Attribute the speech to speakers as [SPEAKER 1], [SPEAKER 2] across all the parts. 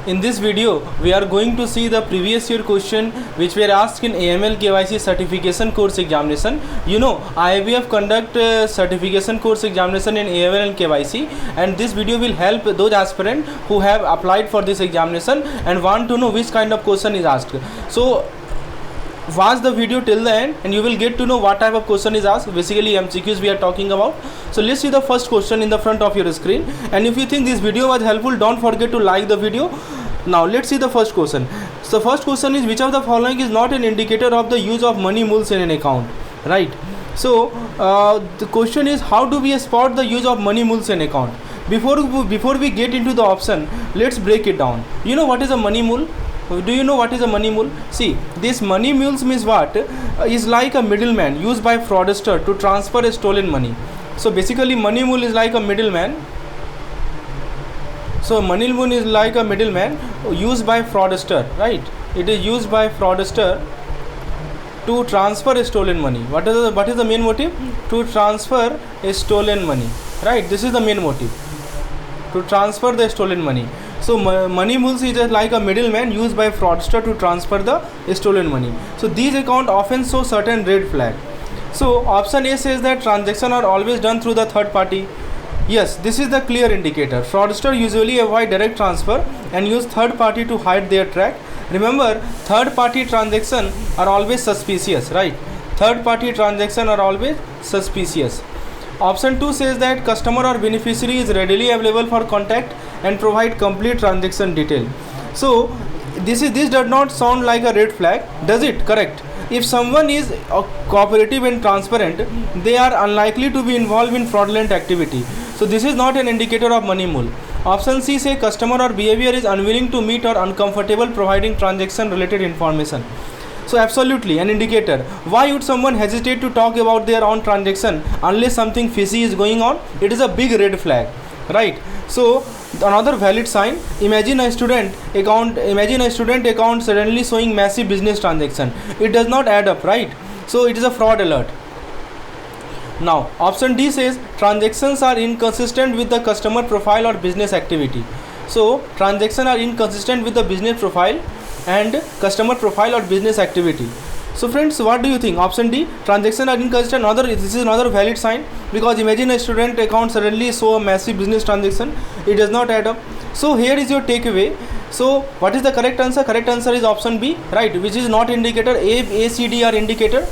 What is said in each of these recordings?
[SPEAKER 1] In this video, we are going to see the previous year question which were asked in AML KYC certification course examination. You know, IABF conduct certification course examination in AML and KYC, and this video will help those aspirants who have applied for this examination and want to know which kind of question is asked. So watch the video till the end and you will get to know what type of question is asked. Basically MCQs we are talking about. So let's see the first question in the front of your screen, and if you think this video was helpful, don't forget to like the video. Now let's see the first question. So first question is, which of the following is not an indicator of the use of money mules in an account, right? So the question is, how do we spot the use of money mules in account? Before we get into the option, let's break it down. You know what is a money mule? Do you know what is a money mule? See, this money mules means what? Is like a middleman used by fraudster to transfer a stolen money. So basically money mule is like a middleman. So money mule is like a middleman used by fraudster, right? It is used by fraudster to transfer a stolen money. What is the main motive? To transfer a stolen money, right? This is the main motive, to transfer the stolen money. So money mules is like a middleman used by fraudster to transfer the stolen money. So these accounts often show certain red flag. So option A says that transactions are always done through the third party. Yes, this is the clear indicator. Fraudster usually avoid direct transfer and use third party to hide their track. Remember, third party transactions are always suspicious, right? Third party transactions are always suspicious. Option 2 says that customer or beneficiary is readily available for contact and provide complete transaction detail. So this does not sound like a red flag, does it? Correct. If someone is cooperative and transparent, they are unlikely to be involved in fraudulent activity. So this is not an indicator of money mule. Option C say customer or behavior is unwilling to meet or uncomfortable providing transaction related information. So absolutely an indicator. Why would someone hesitate to talk about their own transaction unless something fishy is going on? It is a big red flag, right? So another valid sign, imagine a student account suddenly showing massive business transaction. It does not add up, right? So it is a fraud alert. Now option D says transactions are inconsistent with the customer profile or business activity. So transactions are inconsistent with the business profile and customer profile or business activity. So friends, what do you think? Option D, transactions are inconsistent. This is another valid sign, because imagine a student account suddenly show a massive business transaction. It does not add up. So here is your takeaway. So what is the correct answer? Correct answer is option B, right, which is not indicator. A, C, D are indicator.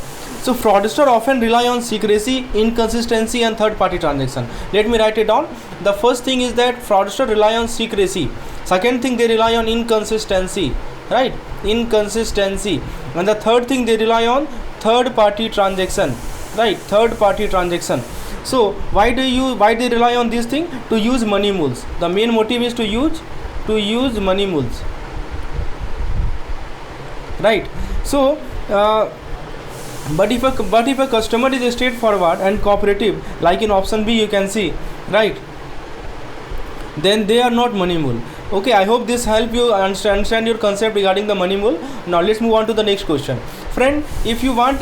[SPEAKER 1] So fraudster often rely on secrecy, inconsistency and third party transaction. Let me write it down. The first thing is that fraudster rely on secrecy. Second thing, they rely on inconsistency, right? Inconsistency. And the third thing, they rely on third party transaction, right? Third party transaction. So why they rely on this thing? To use money mules. The main motive is to use money mules, right? So but if a customer is straightforward and cooperative, like in option B you can see, right, then they are not money mule. Okay, I hope this help you understand your concept regarding the money mule. Now let's move on to the next question. Friend, if you want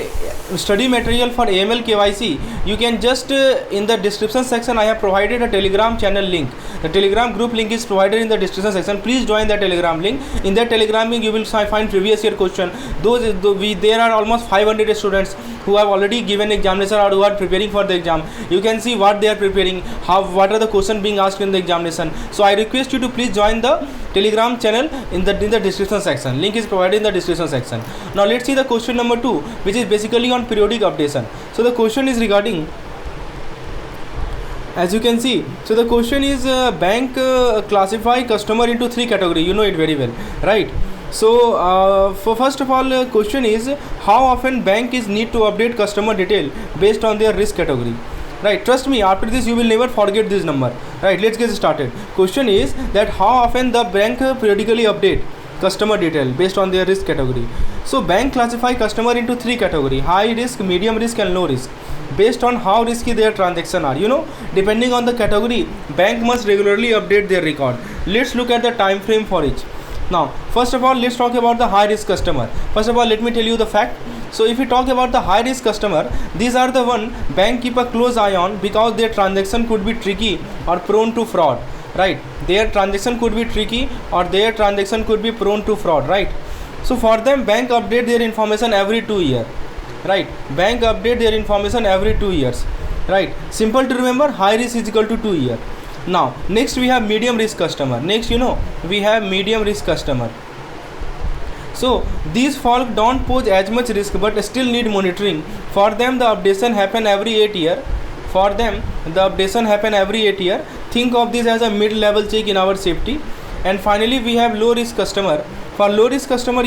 [SPEAKER 1] study material for AML KYC, you can just in the description section I have provided a Telegram channel link. The Telegram group link is provided in the description section. Please join the Telegram link. In that Telegram link you will find previous year question. There are almost 500 students who have already given examination or who are preparing for the exam. You can see what they are preparing, what are the questions being asked in the examination. So I request you to please join the Telegram channel in the description section. Link is provided in the description section. Now let's see the question number 2, which is basically on periodic updation. So the question is regarding, as you can see, so the question is bank classify customer into 3 categories. You know it very well, right? So for first of all, question is, how often bank is need to update customer detail based on their risk category, right? Trust me, after this you will never forget this number, right? Let's get started. Question is that how often the bank periodically update customer detail based on their risk category. So bank classify customer into 3 categories: high risk, medium risk and low risk, based on how risky their transactions are. You know, depending on the category, bank must regularly update their record. Let's look at the time frame for each. Now first of all, let's talk about the high risk customer. First of all, let me tell you the fact. So if we talk about the high risk customer, these are the one bank keep a close eye on because their transaction could be tricky or prone to fraud. right? Their transaction could be tricky, or their transaction could be prone to fraud, right? So for them, bank update their information every 2 years, right? Bank update their information every 2 years, right? Simple to remember, high risk is equal to 2 years. Now next we have medium risk customer. Next, we have medium risk customer. So these folk don't pose as much risk but still need monitoring. For them the updation happen every 8 years. For them the updation happen every 8 years. Think of this as a mid-level check in our safety. And finally we have low risk customer. For low risk customer,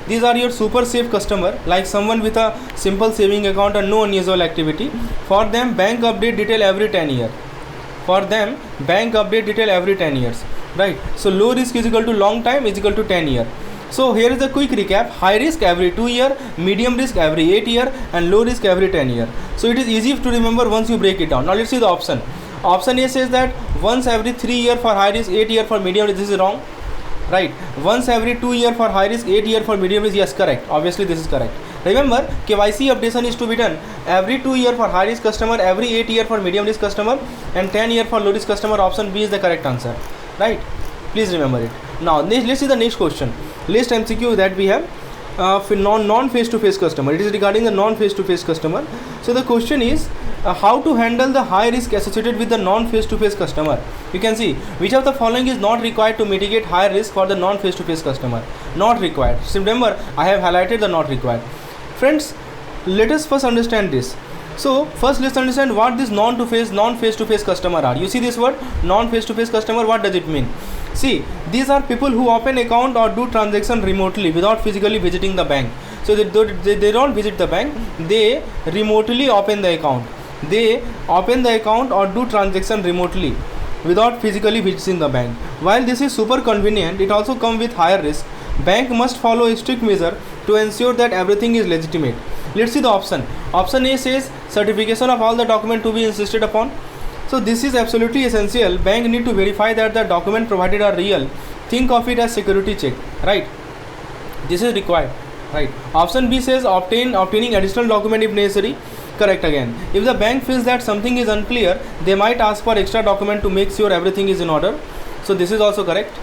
[SPEAKER 1] these are your super safe customer, like someone with a simple saving account and no unusual activity. For them, bank update detail every 10 years. For them, bank update detail every 10 years, right? So low risk is equal to long time is equal to 10 years. So here is a quick recap: high risk every 2 years, medium risk every 8 years, and low risk every 10 years. So it is easy to remember once you break it down. Now let's see the option. Option A says that once every 3 years for high risk, 8 years for medium risk. This is wrong, right? Once every 2 years for high risk, 8 years for medium risk. Yes, correct. Obviously this is correct. Remember, KYC updation is to be done every 2 years for high risk customer, every 8 years for medium risk customer, and 10 years for low risk customer. Option B is the correct answer, right? Please remember it. Now let's see the next question. List MCQ that we have for non face to face customer. It is regarding the non face to face customer. So the question is how to handle the high risk associated with the non face to face customer. You can see which of the following is not required to mitigate high risk for the non face to face customer. Not required. So remember, I have highlighted the not required. Friends, let us first understand this. So first let's understand what this non face to face customer are. You see this word non face to face customer, what does it mean? See, these are people who open account or do transaction remotely without physically visiting the bank. So they don't visit the bank, they remotely open the account. They open the account or do transaction remotely without physically visiting the bank. While this is super convenient, it also comes with higher risk. Bank must follow a strict measure to ensure that everything is legitimate. Let's see the option. Option A says certification of all the document to be insisted upon. So this is absolutely essential. Bank need to verify that the document provided are real. Think of it as security check, right? This is required, right? Option B says obtaining additional document if necessary. Correct again. If the bank feels that something is unclear, they might ask for extra document to make sure everything is in order. So this is also correct.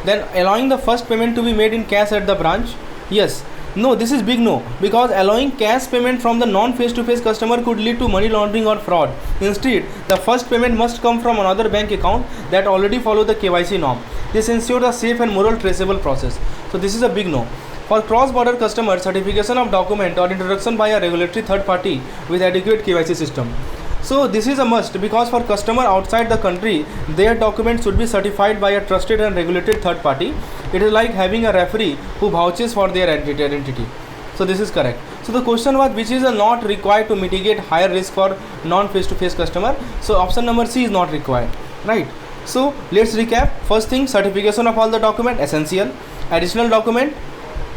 [SPEAKER 1] Then allowing the first payment to be made in cash at the branch. Yes. No, this is big no, because allowing cash payment from the non face to face customer could lead to money laundering or fraud. Instead, the first payment must come from another bank account that already follow the KYC norm. This ensures a safe and moral traceable process. So this is a big no. For cross-border customer, certification of document or introduction by a regulatory third party with adequate KYC system. So this is a must, because for customer outside the country, their documents should be certified by a trusted and regulated third party. It is like having a referee who vouches for their identity. So this is correct. So the question was which is not required to mitigate higher risk for non face to face customer. So option number C is not required, right? So let's recap. First thing, certification of all the document, essential. Additional document,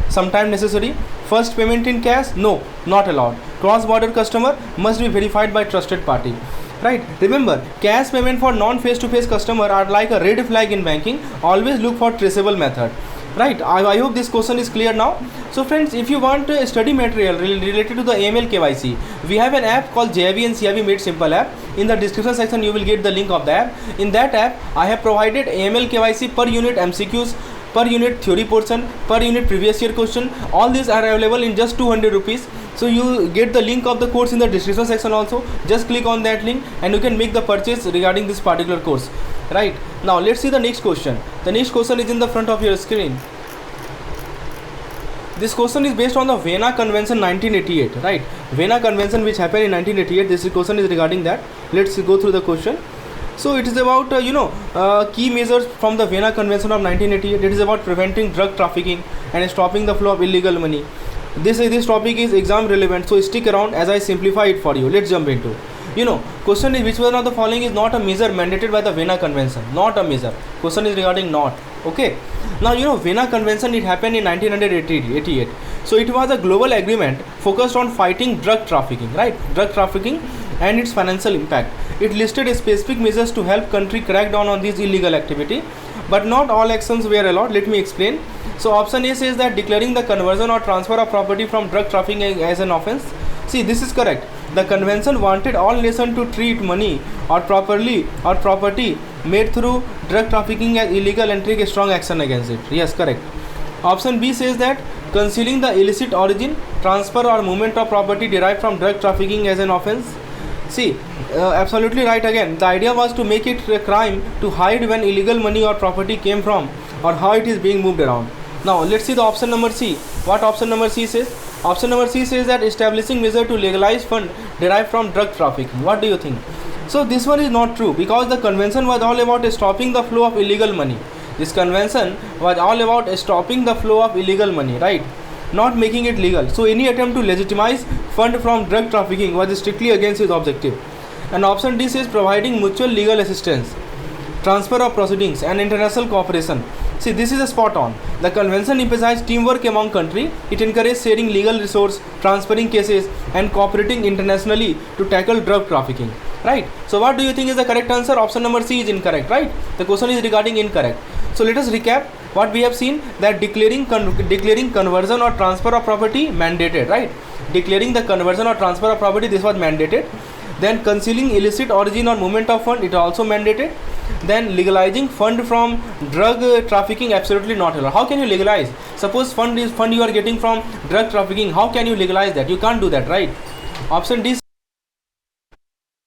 [SPEAKER 1] sometime necessary. First payment in cash, no, not allowed. Cross-border customer must be verified by trusted party, right? Remember, cash payment for non face-to-face customer are like a red flag in banking. Always look for traceable method, right? I hope this question is clear now. So friends, if you want study material related to the AML KYC, we have an app called JIB and CIB Made Simple app. In the description section you will get the link of the app. In that app, I have provided AML KYC per unit MCQs, per unit theory portion, per unit previous year question. All these are available in just 200 rupees. So you get the link of the course in the description section also. Just click on that link and you can make the purchase regarding this particular course, right? Now let's see the next question. The next question is in the front of your screen. This question is based on the Vienna Convention 1988, right? Vienna Convention which happened in 1988. This question is regarding that. Let's go through the question. So it is about key measures from the Vienna Convention of 1988. It is about preventing drug trafficking and stopping the flow of illegal money. This topic is exam relevant, so stick around as I simplify it for you. Let's jump into. Question is which one of the following is not a measure mandated by the Vienna Convention? Not a measure. Question is regarding not. Okay. Now Vienna Convention, it happened in 1988. So it was a global agreement focused on fighting drug trafficking, right? Drug trafficking and its financial impact. It listed specific measures to help country crack down on this illegal activity, but not all actions were allowed. Let me explain. So option A says that declaring the conversion or transfer of property from drug trafficking as an offense. See, this is correct. The convention wanted all nations to treat money or property made through drug trafficking as illegal and take a strong action against it. Yes, correct. Option B says that concealing the illicit origin, transfer or movement of property derived from drug trafficking as an offense. See, absolutely right again. The idea was to make it a crime to hide when illegal money or property came from or how it is being moved around. Now let's see the option number C. What option number C says? Option number C says that establishing measure to legalize fund derived from drug trafficking. What do you think? So this one is not true, because the convention was all about stopping the flow of illegal money. This convention was all about stopping the flow of illegal money, right? Not making it legal. So any attempt to legitimize fund from drug trafficking was strictly against its objective. And option D says providing mutual legal assistance, transfer of proceedings and international cooperation. See, this is a spot on. The convention emphasized teamwork among countries. It encouraged sharing legal resource, transferring cases and cooperating internationally to tackle drug trafficking. Right? So what do you think is the correct answer? Option number C is incorrect, right? The question is regarding incorrect. So let us recap what we have seen, that declaring conversion or transfer of property mandated, right? Declaring the conversion or transfer of property, this was mandated. Then concealing illicit origin or movement of fund, it also mandated. Then legalizing fund from drug trafficking, absolutely not allowed. How can you legalize? Suppose fund you are getting from drug trafficking, how can you legalize that? You can't do that, right? Option D.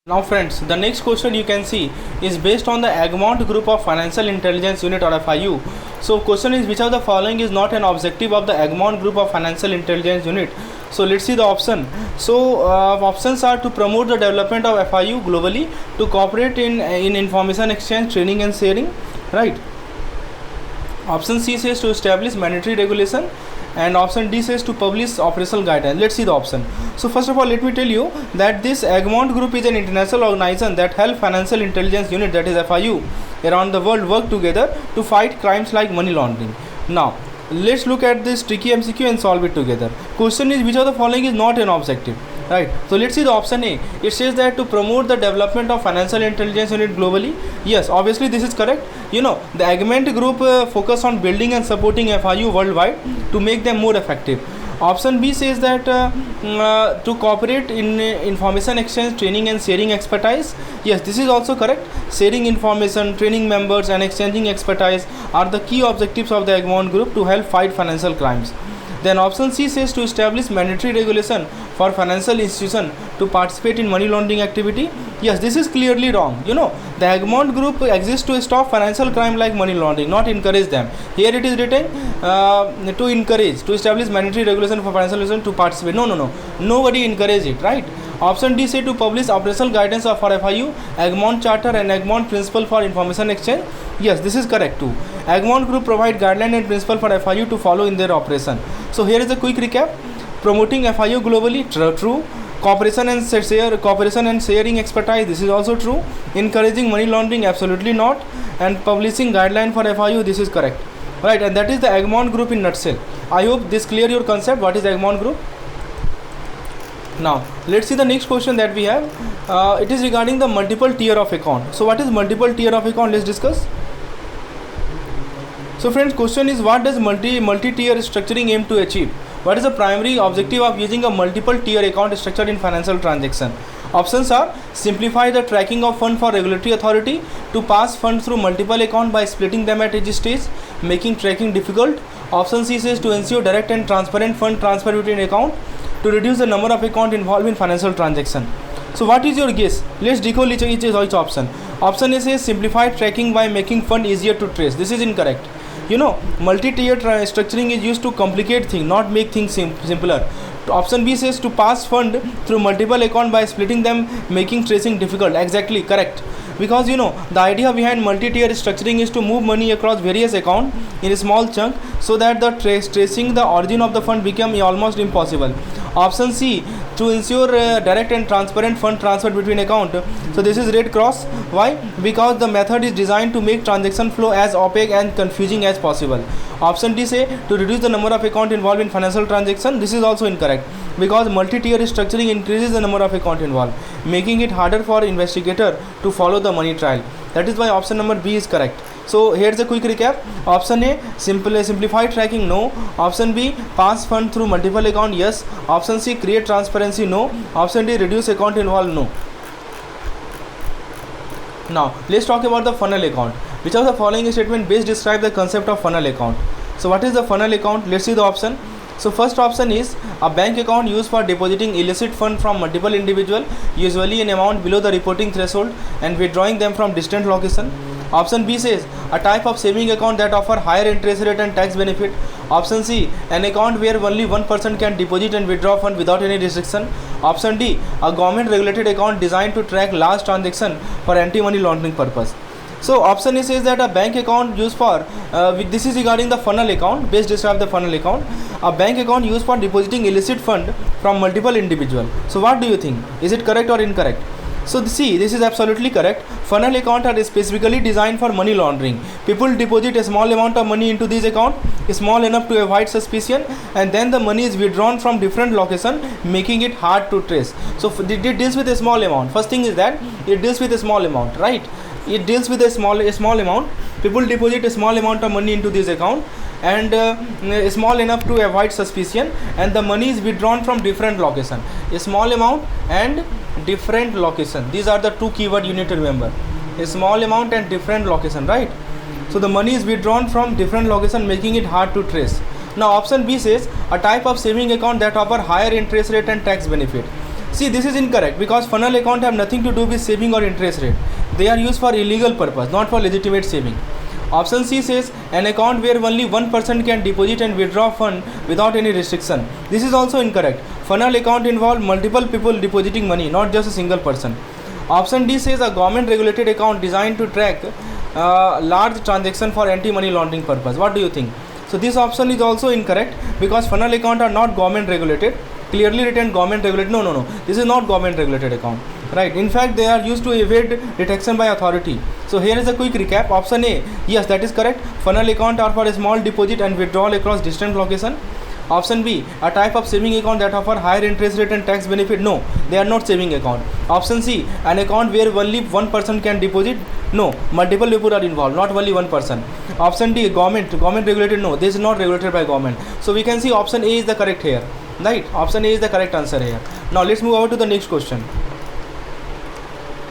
[SPEAKER 1] Now friends, the next question you can see is based on the Egmont Group of Financial Intelligence Unit or FIU. So question is, which of the following is not an objective of the Egmont Group of Financial Intelligence Unit? So let's see the option. So options are to promote the development of FIU globally, to cooperate in information exchange, training and sharing, right? Option C says to establish mandatory regulation, and option D says to publish operational guidelines. Let's see the option. So first of all, let me tell you that this Egmont Group is an international organization that helps financial intelligence unit, that is FIU, around the world work together to fight crimes like money laundering. Now let's look at this tricky MCQ and solve it together. Question is, which of the following is not an objective? Right, so let's see the option A. It says that to promote the development of financial intelligence unit globally. Yes, obviously this is correct. You know, the Egmont Group focus on building and supporting FIU worldwide to make them more effective. Option B says that to cooperate in information exchange, training and sharing expertise. Yes, this is also correct. Sharing information, training members and exchanging expertise are the key objectives of the Egmont Group to help fight financial crimes. Then option C says to establish mandatory regulation for financial institutions to participate in money laundering activity. Yes, this is clearly wrong. You know, the Egmont Group exists to stop financial crime like money laundering, not encourage them. Here it is written to encourage, to establish mandatory regulation for financial institutions to participate. No. Nobody encourage it, right? Option D say to publish operational guidance for FIU, Egmont Charter and Egmont Principle for Information Exchange. Yes, this is correct too. Egmont Group provide guideline and principle for FIU to follow in their operation. So here is a quick recap. Promoting FIU globally, true. Cooperation and sharing expertise, this is also true. Encouraging money laundering, absolutely not. And publishing guideline for FIU, this is correct. Right, and that is the Egmont Group in nutshell. I hope this clear your concept. What is Egmont Group? Now let's see the next question that we have. It is regarding the multiple tier of account. So what is multiple tier of account? Let's discuss. So friends, question is, what does multi-tier structuring aim to achieve? What is the primary objective of using a multiple tier account structure in financial transaction? Options are simplify the tracking of fund for regulatory authority, to pass funds through multiple account by splitting them at each stage, making tracking difficult. Option C says to ensure direct and transparent fund transfer between account, to reduce the number of account involved in financial transaction. So what is your guess? Let's decode each option. Option A says simplify tracking by making fund easier to trace. This is incorrect. You know, multi-tier structuring is used to complicate things, not make things simpler. Option B says to pass fund through multiple account by splitting them, making tracing difficult. Exactly correct. Because you know, the idea behind multi-tier structuring is to move money across various accounts in a small chunk so that the tracing the origin of the fund become almost impossible. Option C, to ensure direct and transparent fund transfer between account. So this is red cross. Why? Because the method is designed to make transaction flow as opaque and confusing as possible. Option D say to reduce the number of account involved in financial transaction. This is also incorrect, because multi-tier structuring increases the number of account involved, making it harder for investigator to follow the money trail. That is why option number B is correct. So here's a quick recap. Option A, simplify tracking, no. Option B, pass fund through multiple account, yes. Option C, create transparency, no. Option D, reduce account involved, no. Now let's talk about the funnel account. Which of the following statement best describe the concept of funnel account? So what is the funnel account? Let's see the option. So first option is a bank account used for depositing illicit fund from multiple individual, usually an amount below the reporting threshold, and withdrawing them from distant location. Option B says a type of saving account that offer higher interest rate and tax benefit. Option C, an account where only one person can deposit and withdraw fund without any restriction. Option D, a government regulated account designed to track large transaction for anti-money laundering purpose. So option A says that a bank account used for, this is regarding the funnel account, best describe the funnel account, a bank account used for depositing illicit fund from multiple individual. So what do you think? Is it correct or incorrect? So see, this is absolutely correct. Funnel account are specifically designed for money laundering. People deposit a small amount of money into this account, small enough to avoid suspicion, and then the money is withdrawn from different location, making it hard to trace. So it deals with a small amount. First thing is that it deals with a small amount, right? It deals with a small amount. People deposit a small amount of money into this account, and small enough to avoid suspicion, and the money is withdrawn from different location. A small amount and different location. These are the two keyword you need to remember. A small amount and different location, right? So the money is withdrawn from different location, making it hard to trace. Now option B says a type of saving account that offer higher interest rate and tax benefit. See, this is incorrect because funnel account have nothing to do with saving or interest rate. They are used for illegal purpose, not for legitimate saving. Option C says an account where only one person can deposit and withdraw fund without any restriction. This is also incorrect. Funnel account involve multiple people depositing money, not just a single person. Option D says a government regulated account designed to track large transaction for anti-money laundering purpose. What do you think? So this option is also incorrect because funnel account are not government regulated. Clearly written government regulated. No. This is not government regulated account. Right. In fact, they are used to evade detection by authority. So here is a quick recap. Option A, yes, that is correct. Funnel account are for a small deposit and withdrawal across distant location. Option B, a type of saving account that offer higher interest rate and tax benefit. No, they are not saving account. Option C, an account where only one person can deposit. No, multiple people are involved, not only one person. Option D, government regulated. No, this is not regulated by government. So we can see option A is the correct here. Right, option A is the correct answer here. Now let's move over to the next question.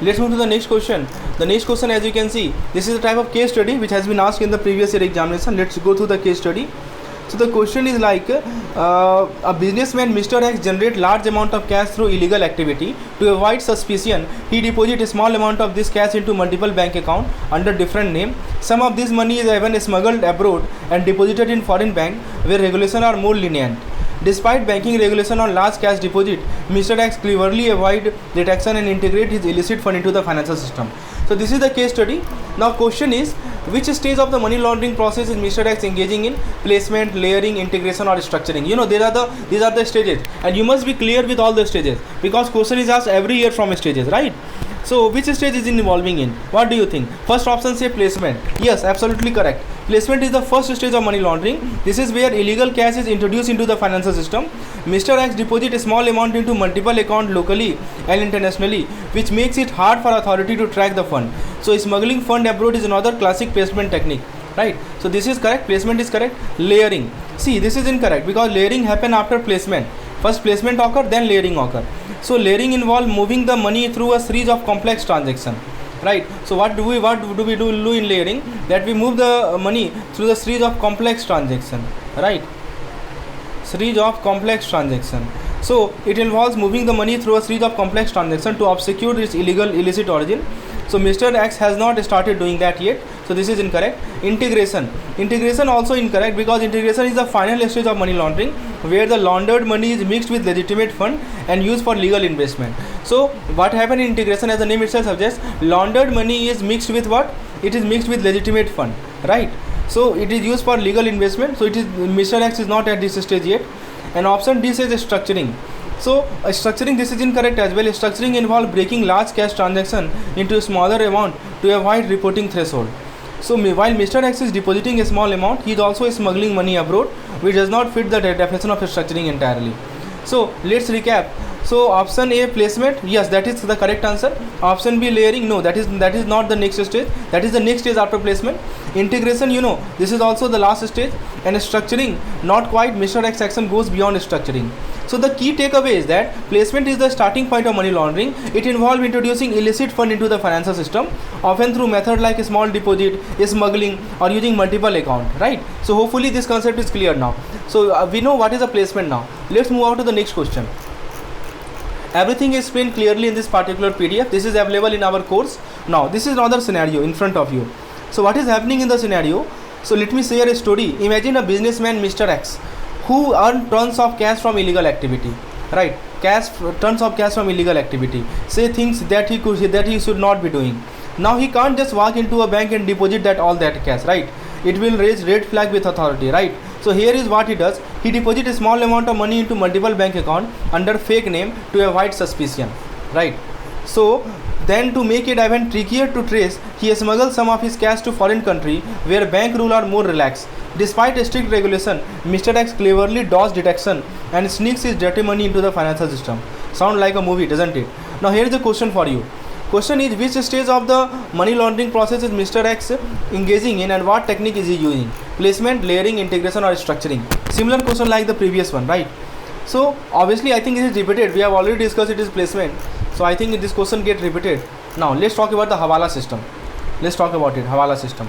[SPEAKER 1] Let's move to the next question. The next question, as you can see, this is the type of case study which has been asked in the previous year examination. Let's go through the case study. So the question is like a businessman Mr. X generate large amount of cash through illegal activity. To avoid suspicion, he deposit a small amount of this cash into multiple bank account under different name. Some of this money is even smuggled abroad and deposited in foreign bank where regulations are more lenient. Despite banking regulation on large cash deposit, Mr. X cleverly avoid detection and integrate his illicit fund into the financial system. So this is the case study. Now question is, which stage of the money laundering process is Mr. X engaging in? Placement, layering, integration or structuring. You know, these are the stages, and you must be clear with all the stages because question is asked every year from stages, right? So which stage is it involving in? What do you think? First option say placement. Yes, absolutely correct. Placement is the first stage of money laundering. This is where illegal cash is introduced into the financial system. Mr. X deposit a small amount into multiple accounts locally and internationally, which makes it hard for authority to track the fund. So smuggling fund abroad is another classic placement technique, right? So this is correct. Placement is correct. Layering. See, this is incorrect because layering happen after placement. First placement occur, then layering occur. So layering involve moving the money through a series of complex transactions, right? So what do we do in layering? That we move the money through the series of complex transactions, right? Series of complex transactions. So it involves moving the money through a series of complex transactions to obscure its illicit origin. So Mr. X has not started doing that yet. So this is incorrect. Integration also incorrect because integration is the final stage of money laundering where the laundered money is mixed with legitimate fund and used for legal investment. So what happened in integration, as the name itself suggests, laundered money is mixed with what? It is mixed with legitimate fund, right? So it is used for legal investment. So it is Mr. X is not at this stage yet. And option D says structuring. So structuring, this is incorrect as well. Structuring involves breaking large cash transaction into a smaller amount to avoid reporting threshold. So while Mr. X is depositing a small amount, he is also smuggling money abroad, which does not fit the definition of structuring entirely. So let's recap. So option A, placement, yes, that is the correct answer. Option B, layering, no, that is not the next stage. That is the next stage after placement. Integration, you know, this is also the last stage. And structuring, not quite. Mr. X action goes beyond structuring. So the key takeaway is that placement is the starting point of money laundering. It involves introducing illicit fund into the financial system, often through method like a small deposit, smuggling, or using multiple account, right? So hopefully this concept is clear now. So we know what is a placement now. Let's move on to the next question. Everything is explained clearly in this particular PDF. This is available in our course. Now this is another scenario in front of you. So what is happening in the scenario? So let me share a story. Imagine a businessman, Mr. X, who earned tons of cash from illegal activity, right? Tons of cash from illegal activity. Say things that he should not be doing. Now he can't just walk into a bank and deposit all that cash, right? It will raise red flag with authority, right? So here is what he does. He deposits a small amount of money into multiple bank account under fake name to avoid suspicion, right? So then to make it even trickier to trace, he smuggles some of his cash to foreign country where bank rules are more relaxed. Despite a strict regulation, Mr. X cleverly dodges detection and sneaks his dirty money into the financial system. Sound like a movie, doesn't it? Now here is the question for you. Question is, which stage of the money laundering process is Mr. X engaging in and what technique is he using? Placement, layering, integration, or structuring? Similar question like the previous one, right? So obviously I think it is repeated. We have already discussed it is placement. So I think this question gets repeated. Now let's talk about the Hawala system. Let's talk about it, Hawala system.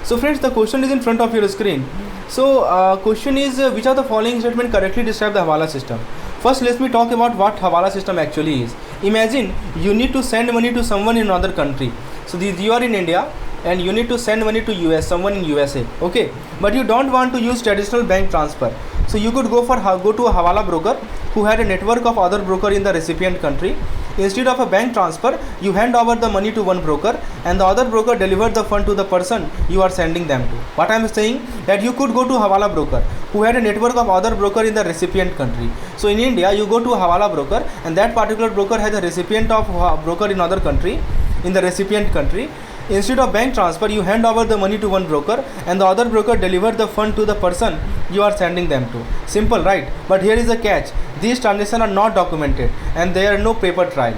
[SPEAKER 1] So friends, the question is in front of your screen. So question is, which of the following statement correctly describe the Hawala system? First, let me talk about what Hawala system actually is. Imagine you need to send money to someone in another country. So you are in India and you need to send money to US, someone in USA, okay? But you don't want to use traditional bank transfer. So you could go to a Hawala broker who had a network of other broker in the recipient country. Instead of a bank transfer, you hand over the money to one broker and the other broker delivers the fund to the person you are sending them to. What I am saying, that you could go to Hawala broker who had a network of other broker in the recipient country. So in India, you go to a Hawala broker and that particular broker has a recipient of broker in other country, in the recipient country. Instead of bank transfer, you hand over the money to one broker and the other broker delivers the fund to the person you are sending them to. Simple, right? But here is the catch. These transactions are not documented and there are no paper trail,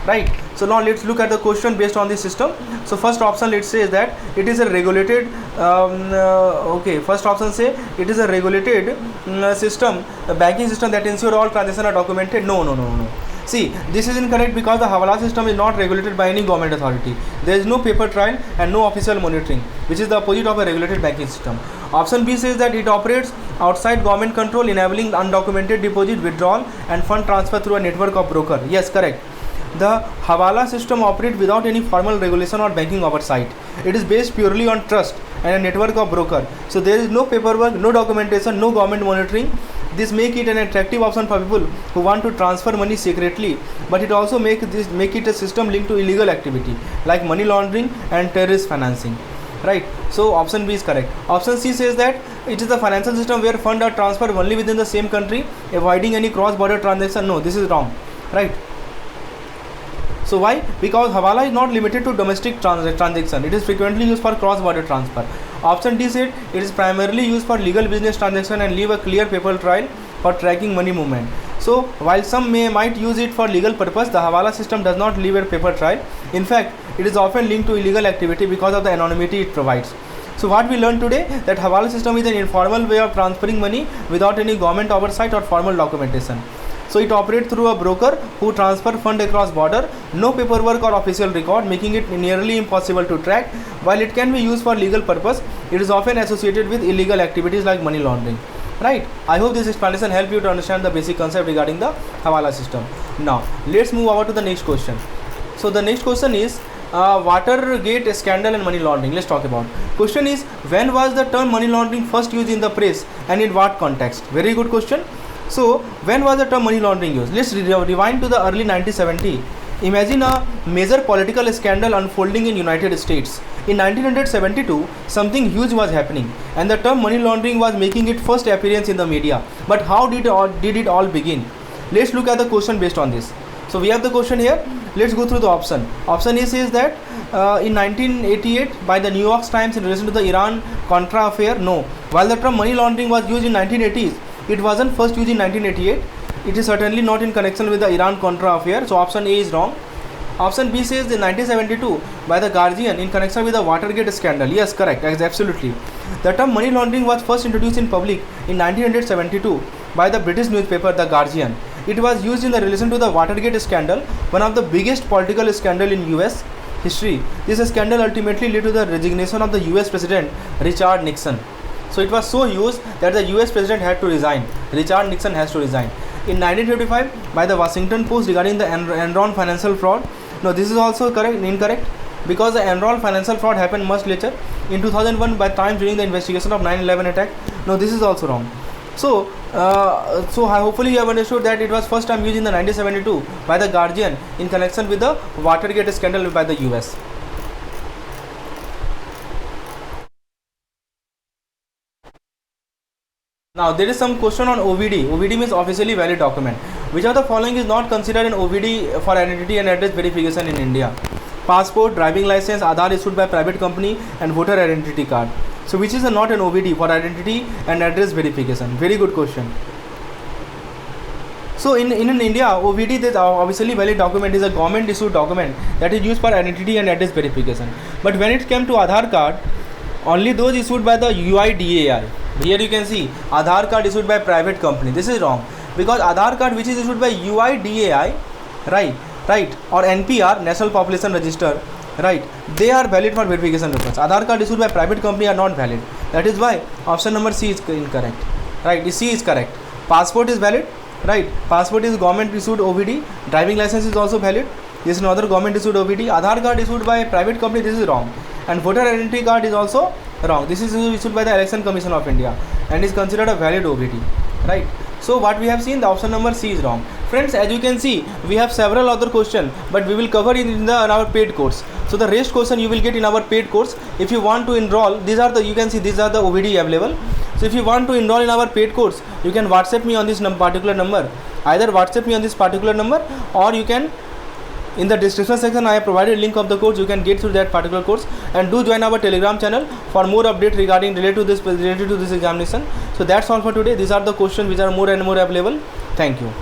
[SPEAKER 1] right? So now let's look at the question based on this system. So first option, let's say that it is a regulated first option say it is a regulated system, a banking system that ensure all transactions are documented. No. See, this is incorrect because the Hawala system is not regulated by any government authority. There is no paper trail and no official monitoring, which is the opposite of a regulated banking system. Option B says that it operates outside government control, enabling undocumented deposit, withdrawal and fund transfer through a network of broker. Yes, correct. The Hawala system operates without any formal regulation or banking oversight. It is based purely on trust and a network of broker. So there is no paperwork, no documentation, no government monitoring. This make it an attractive option for people who want to transfer money secretly, but it also make it a system linked to illegal activity like money laundering and terrorist financing, right? So option B is correct. Option C says that it is a financial system where funds are transferred only within the same country, avoiding any cross-border transaction. No, this is wrong, right? So why? Because Hawala is not limited to domestic transaction. It is frequently used for cross-border transfer. Option D said it is primarily used for legal business transaction and leave a clear paper trail for tracking money movement. So while some might use it for legal purpose, the Hawala system does not leave a paper trail. In fact, it is often linked to illegal activity because of the anonymity it provides. So what we learned today, that Hawala system is an informal way of transferring money without any government oversight or formal documentation. So it operates through a broker who transfer fund across border, no paperwork or official record, making it nearly impossible to track. While it can be used for legal purpose, it is often associated with illegal activities like money laundering. Right? I hope this explanation helped you to understand the basic concept regarding the Hawala system. Now let's move over to the next question. So the next question is Watergate scandal and money laundering. Let's talk about. Question is, when was the term money laundering first used in the press and in what context? Very good question. So when was the term money laundering used? Let's rewind to the early 1970s. Imagine a major political scandal unfolding in United States. In 1972, something huge was happening and the term money laundering was making its first appearance in the media. But how did it all begin? Let's look at the question based on this. So we have the question here. Let's go through the option. Option A says that in 1988 by the New York Times in relation to the Iran-Contra affair. No. While the term money laundering was used in 1980s, it wasn't first used in 1988. it is certainly not in connection with the Iran-Contra affair. So option A is wrong. Option B says in 1972 by the Guardian in connection with the Watergate scandal. Yes, correct. Absolutely. The term money laundering was first introduced in public in 1972 by the British newspaper The Guardian. It was used in the relation to the Watergate scandal, one of the biggest political scandal in US history. This scandal ultimately led to the resignation of the US President Richard Nixon. So it was so used that the US President had to resign. Richard Nixon has to resign. In 1955 by the Washington Post regarding the Enron financial fraud. No, this is also incorrect, because the Enron financial fraud happened much later in 2001 by Times during the investigation of 9/11 attack. No, this is also wrong. So hopefully you have understood that it was first time used in the 1972 by the Guardian in connection with the Watergate scandal by the US. Now there is some question on OVD. OVD means officially valid document. Which of the following is not considered an OVD for identity and address verification in India? Passport, driving license, Aadhaar issued by private company, and voter identity card. So which is not an OVD for identity and address verification? Very good question. So in India, OVD, this obviously valid document, is a government issued document that is used for identity and address verification. But when it came to Aadhaar card, only those issued by the UIDAI. Here you can see Aadhaar card issued by private company. This is wrong, because Aadhaar card which is issued by UIDAI, right, or NPR, National Population Register, right, they are valid for verification purpose. Aadhaar card issued by private company are not valid. That is why option number C is incorrect. Right, C is correct. Passport is valid. Right, passport is government issued OVD. Driving license is also valid. This is another government issued OVD. Aadhaar card issued by private company. This is wrong. And voter identity card is also wrong. This is issued by the Election Commission of India and is considered a valid OVD. Right. So what we have seen, the option number C is wrong. Friends, as you can see, we have several other questions, but we will cover it in our paid course. So the rest question you will get in our paid course. If you want to enroll, these are the OVD available. So if you want to enroll in our paid course, you can WhatsApp me on this particular number. Either WhatsApp me on this particular number, or you can, in the description section I have provided link of the course. You can get through that particular course, and do join our Telegram channel for more update related to this examination. So that's all for today. These are the questions which are more and more available. Thank you.